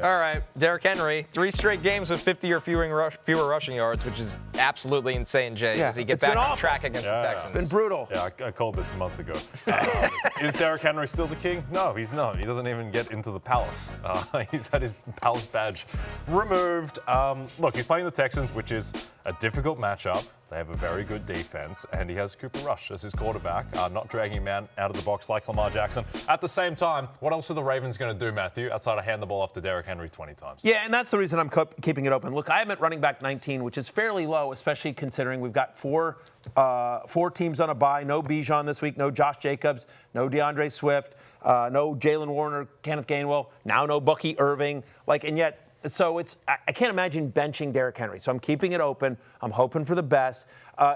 All right, Derrick Henry, 3 straight games with 50 or fewer rushing yards, which is absolutely insane, Jay. Does he get back on track against the Texans? It's been brutal. Yeah, I called this a month ago. Is Derrick Henry still the king? No, he's not. He doesn't even get into the palace. He's had his palace badge removed. Look, he's playing the Texans, which is a difficult matchup. They have a very good defense, and he has Cooper Rush as his quarterback, not dragging him out of the box like Lamar Jackson. At the same time, what else are the Ravens going to do, Matthew, outside of hand the ball off to Derrick Henry 20 times? Yeah, and that's the reason I'm keeping it open. Look, I am at running back 19, which is fairly low, especially considering we've got four teams on a bye. No Bijan this week, no Josh Jacobs, no DeAndre Swift, no Jalen Warner, Kenneth Gainwell, now no Bucky Irving. So I can't imagine benching Derrick Henry. So I'm keeping it open. I'm hoping for the best.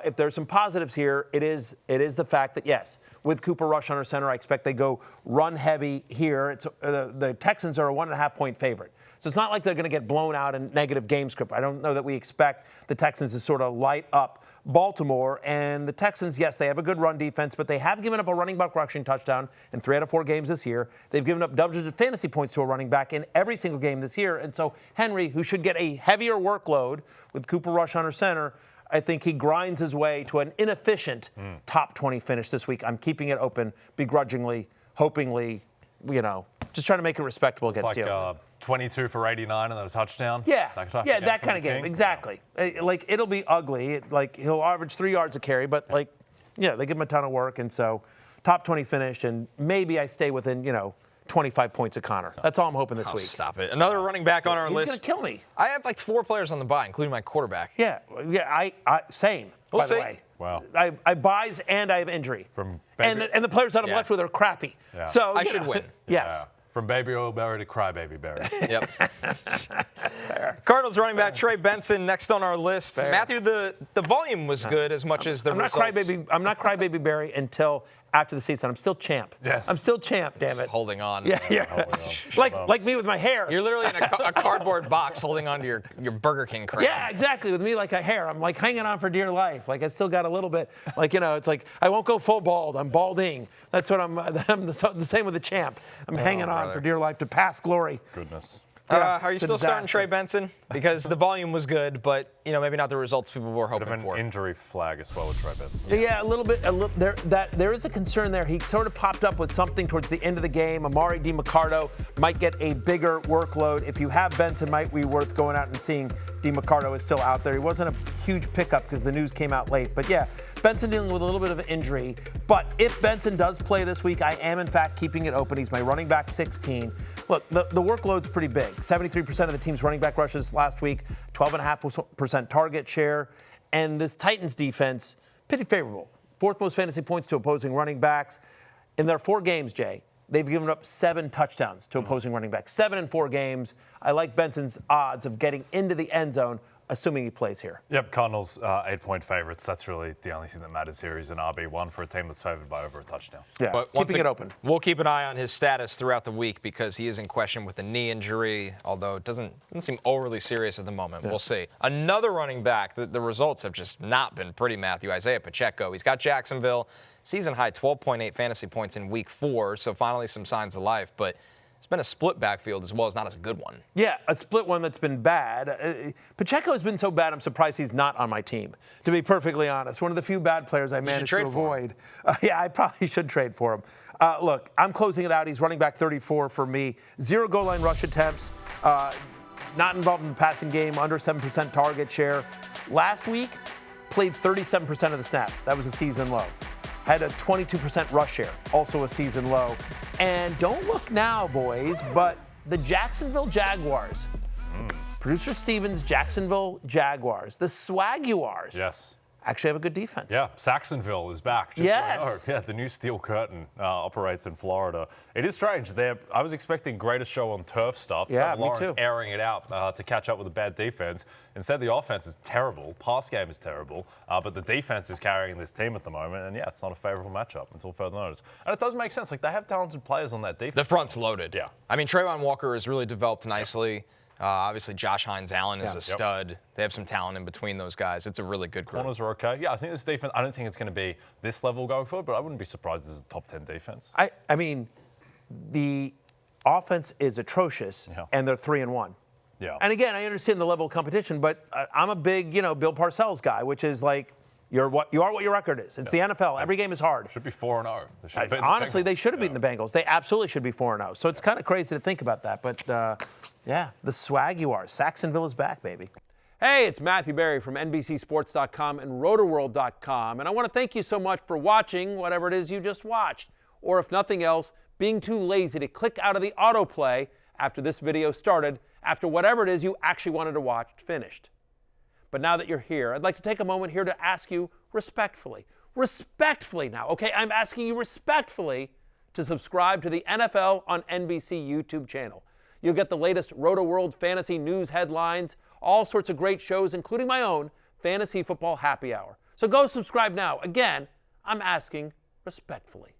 If there's some positives here, it is the fact that, yes, with Cooper Rush under center, I expect they go run heavy here. The Texans are a 1.5-point favorite. So it's not like they're going to get blown out in negative game script. I don't know that we expect the Texans to sort of light up Baltimore. And the Texans, yes, they have a good run defense, but they have given up a running back rushing touchdown in 3 out of 4 games this year. They've given up double-digit fantasy points to a running back in every single game this year. And so Henry, who should get a heavier workload with Cooper Rush under center, I think he grinds his way to an inefficient top 20 finish this week. I'm keeping it open begrudgingly, hopingly, just trying to make it respectable against you. 22 for 89 and then a touchdown? Yeah, that kind of game. Exactly. It'll be ugly. He'll average 3 yards a carry, but they give him a ton of work. And so top 20 finish, and maybe I stay within, 25 points of Connor. That's all I'm hoping this week. Stop it. Another running back on our list. He's going to kill me. I have 4 players on the bye, including my quarterback. Yeah, I same, by the way. Wow. I buys and I have injury. And the players that I'm left with are crappy. Yeah. So I should win. Yes. Yeah. From baby oil berry to crybaby berry. Yep. Cardinals running back Trey Benson next on our list. Fair. Matthew, the volume was good as much as the results. I'm not crybaby berry until after the season. I'm still champ. Yes. I'm still champ, damn it. Holding on. Yeah. Like me with my hair. You're literally in a cardboard box holding on to your Burger King crown. Yeah, exactly. With me like a hair. I'm hanging on for dear life. I still got a little bit. It's like I won't go full bald. I'm balding. That's what I'm the same with the champ. I'm hanging on for dear life to past glory. Goodness. Are you still starting Trey Benson? Because the volume was good, but maybe not the results people were hoping for. An injury flag as well with Trey Benson. Yeah, a little bit. There is a concern there. He sort of popped up with something towards the end of the game. Amari DiMaccardo might get a bigger workload. If you have Benson, might be worth going out and seeing DiMaccardo is still out there. He wasn't a huge pickup because the news came out late. But yeah, Benson dealing with a little bit of an injury. But if Benson does play this week, I am in fact keeping it open. He's my running back 16. Look, the workload's pretty big. 73% of the team's running back rushes last week, 12.5% target share. And this Titans defense, pretty favorable. 4th most fantasy points to opposing running backs. In their 4 games, Jay, they've given up 7 touchdowns to opposing running backs. 7 in 4 games. I like Benson's odds of getting into the end zone, assuming he plays here. Yep, Cardinals 8-point favorites. That's really the only thing that matters here. He's an RB1 for a team that's favored by over a touchdown. Yeah, but keeping it open. We'll keep an eye on his status throughout the week because he is in question with a knee injury, although it doesn't seem overly serious at the moment. Yeah. We'll see. Another running back, the results have just not been pretty, Matthew. Isiah Pacheco. He's got Jacksonville. Season high 12.8 fantasy points in week 4, so finally some signs of life. But it's been a split backfield as well as not as a good one. Yeah, a split one that's been bad. Pacheco has been so bad, I'm surprised he's not on my team, to be perfectly honest. One of the few bad players I managed to avoid. Yeah, I probably should trade for him. Look, I'm closing it out. He's running back 34 for me. 0 goal line rush attempts. Not involved in the passing game. Under 7% target share. Last week, played 37% of the snaps. That was a season low. Had a 22% rush share, also a season low. And don't look now, boys, but the Jacksonville Jaguars. Producer Stevens, Jacksonville Jaguars. The Swaguars. Yes. Actually have a good defense. Yeah, Saxonville is back. Yes. Yeah, the new Steel Curtain operates in Florida. It is strange. I was expecting greatest show on turf stuff. Yeah, Lawrence me too. Airing it out to catch up with a bad defense. Instead, the offense is terrible. Pass game is terrible. But the defense is carrying this team at the moment. And yeah, it's not a favorable matchup until further notice. And it does make sense. Like, they have talented players on that defense. The front's loaded. Yeah. I mean, Trayvon Walker has really developed nicely. Obviously, Josh Hines-Allen is a stud. Yep. They have some talent in between those guys. It's a really good group. Corners are okay. Yeah, I think this defense, I don't think it's going to be this level going forward, but I wouldn't be surprised this is a top 10 defense. I mean, the offense is atrocious, and they're 3-1. Yeah. And again, I understand the level of competition, but I'm a big, Bill Parcells guy, which is like, you are what your record is. It's the NFL. Every game is hard. Should be 4-0. Honestly, they should have beaten the Bengals. They absolutely should be 4-0. So it's kind of crazy to think about that. But, the swag you are. Saxonville is back, baby. Hey, it's Matthew Berry from NBCSports.com and RotoWorld.com. And I want to thank you so much for watching whatever it is you just watched. Or if nothing else, being too lazy to click out of the autoplay after this video started, after whatever it is you actually wanted to watch finished. But now that you're here, I'd like to take a moment here to ask you respectfully now, okay? I'm asking you respectfully to subscribe to the NFL on NBC YouTube channel. You'll get the latest RotoWorld fantasy news headlines, all sorts of great shows, including my own Fantasy Football Happy Hour. So go subscribe now. Again, I'm asking respectfully.